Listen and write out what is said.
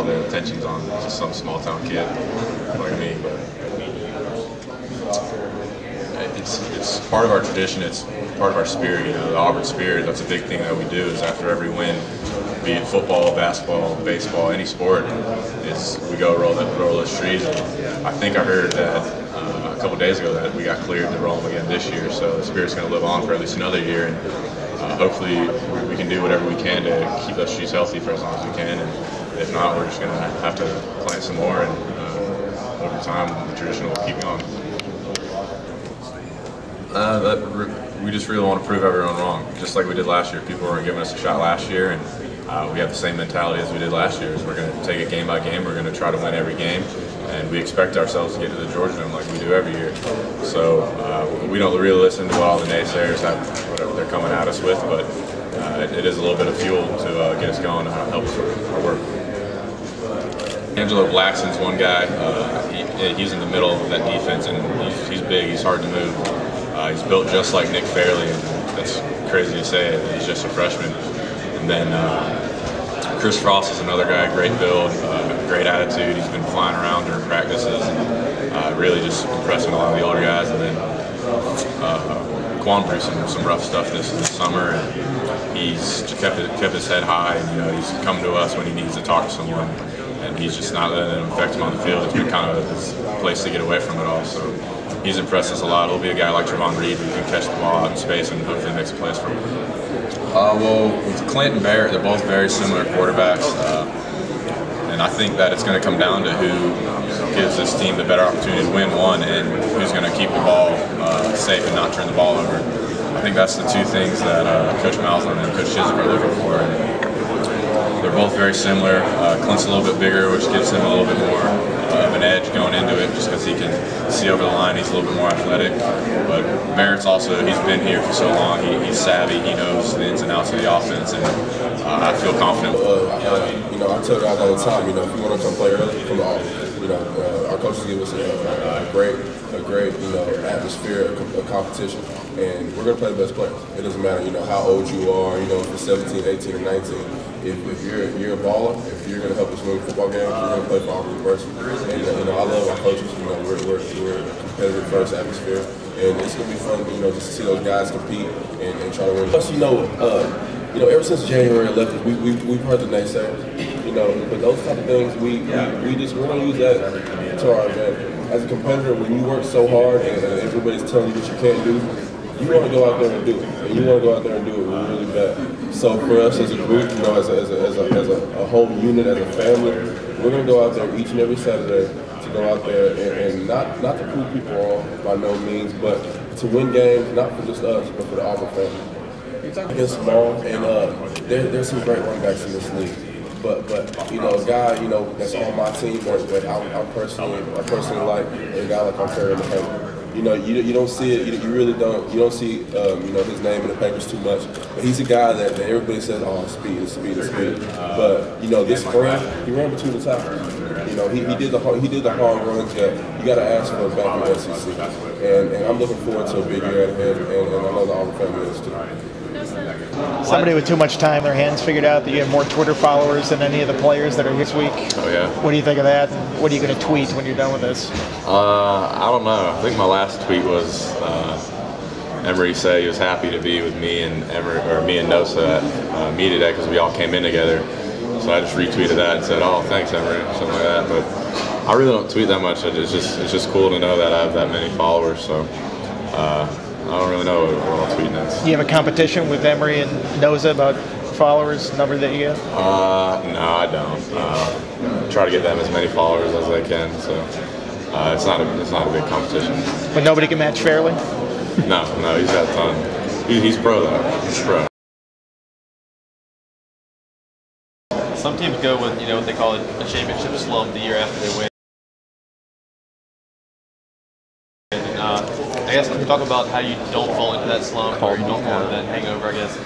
all the attention's on just some small town kid like me. But it's part of our tradition. It's part of our spirit. You know, the Auburn spirit. That's a big thing that we do. Is after every win, be it football, basketball, baseball, any sport, is we go roll those trees. And I think I heard that a couple days ago that we got cleared to roll them again this year. So the spirit's going to live on for at least another year, and hopefully we can do whatever we can to keep those trees healthy for as long as we can. And if not, we're just going to have to plant some more, and over time the tradition will keep going. We just really want to prove everyone wrong, just like we did last year. People weren't giving us a shot last year, and we have the same mentality as we did last year. Is we're going to take it game by game. We're going to try to win every game, and we expect ourselves to get to the Georgia Dome like we do every year. So we don't really listen to what all the naysayers have, whatever they're coming at us with, but it is a little bit of fuel to get us going and help us with our work. Angelo Blackson's one guy. He's in the middle of that defense, and he's big. He's hard to move. He's built just like Nick Fairley, and that's crazy to say it. He's just a freshman. And then Chris Frost is another guy, great build, great attitude. He's been flying around during practices and really just impressing a lot of the older guys. And then Quan Bruce, some rough stuff this summer, and he's just kept his head high. And, you know, he's come to us when he needs to talk to someone, and he's just not letting it affect him on the field. It's been kind of his place to get away from it all. So he's impressed us a lot. He'll be a guy like Trevon Reed who can catch the ball out in space and hopefully makes plays for him. Well, with Clint and Barrett, they're both very similar quarterbacks, and I think that it's going to come down to who gives this team the better opportunity to win one, and who's going to keep the ball safe and not turn the ball over. I think that's the two things that Coach Malzahn and Coach Chisholm are looking for. And they're both very similar. Clint's a little bit bigger, which gives him a little bit more of an edge going into it, just because he can see over the line. He's a little bit more athletic. But Barrett's also, he's been here for so long. He's savvy. He knows the ins and outs of the offense, and I feel confident. You know, I tell guys all the time, you know, if you want to come play early, come to Auburn. You know, our coaches give us a great, you know, atmosphere, a competition, and we're going to play the best players. It doesn't matter, you know, how old you are, you know, if you're 17, 18, or 19. If you're a baller, if you're going to help us win football games, you're going to play for Auburn University. And you know, I love our coaches. You know, we're a competitive first atmosphere, and it's going to be fun, you know, just to see those guys compete and try to win. Plus, you know, ever since January 11th, we've heard the naysayers. You know, but those type of things, we're going to use that to our advantage. As a competitor, when you work so hard and everybody's telling you what you can't do, you want to go out there and do it, and you want to go out there and do it really bad. So for us as a group, you know, as a whole unit, as a family, we're going to go out there each and every Saturday to go out there and not to prove people wrong by no means, but to win games, not for just us, but for the Auburn family. It's small, and there's some great running backs in this league. But you know, a guy, you know, that's on my team that I personally like, a guy like Ontario McCain. You know, you don't see it. You really don't. You don't see you know, his name in the papers too much. But he's a guy that everybody says, oh, speed. But you know, this spring he ran between the tackles. You know, he did the hard runs that you got to ask for back in the SEC. And I'm looking forward to a big year ahead, and I know the Auburn family is too. Somebody with too much time in their hands figured out that you have more Twitter followers than any of the players that are this week. Oh, yeah. What do you think of that? And what are you going to tweet when you're done with this? I don't know. I think my last tweet was Emory said he was happy to be with me and Nosa at me today because we all came in together. So I just retweeted that and said, "Oh, thanks, Emory," something like that. But I really don't tweet that much. It's just cool to know that I have that many followers. So. I don't really know what I'll tweet next. Do you have a competition with Emory and Nosa about followers, number that you get? No, I don't. Try to get them as many followers as I can, so it's not a big competition. But nobody can match Fairley? No, he's got a ton. He's pro though. He's pro. Some teams go with, you know, what they call it a championship slump the year after they win. I guess can you talk about how you don't fall into that slump or you don't fall into that hangover, I guess,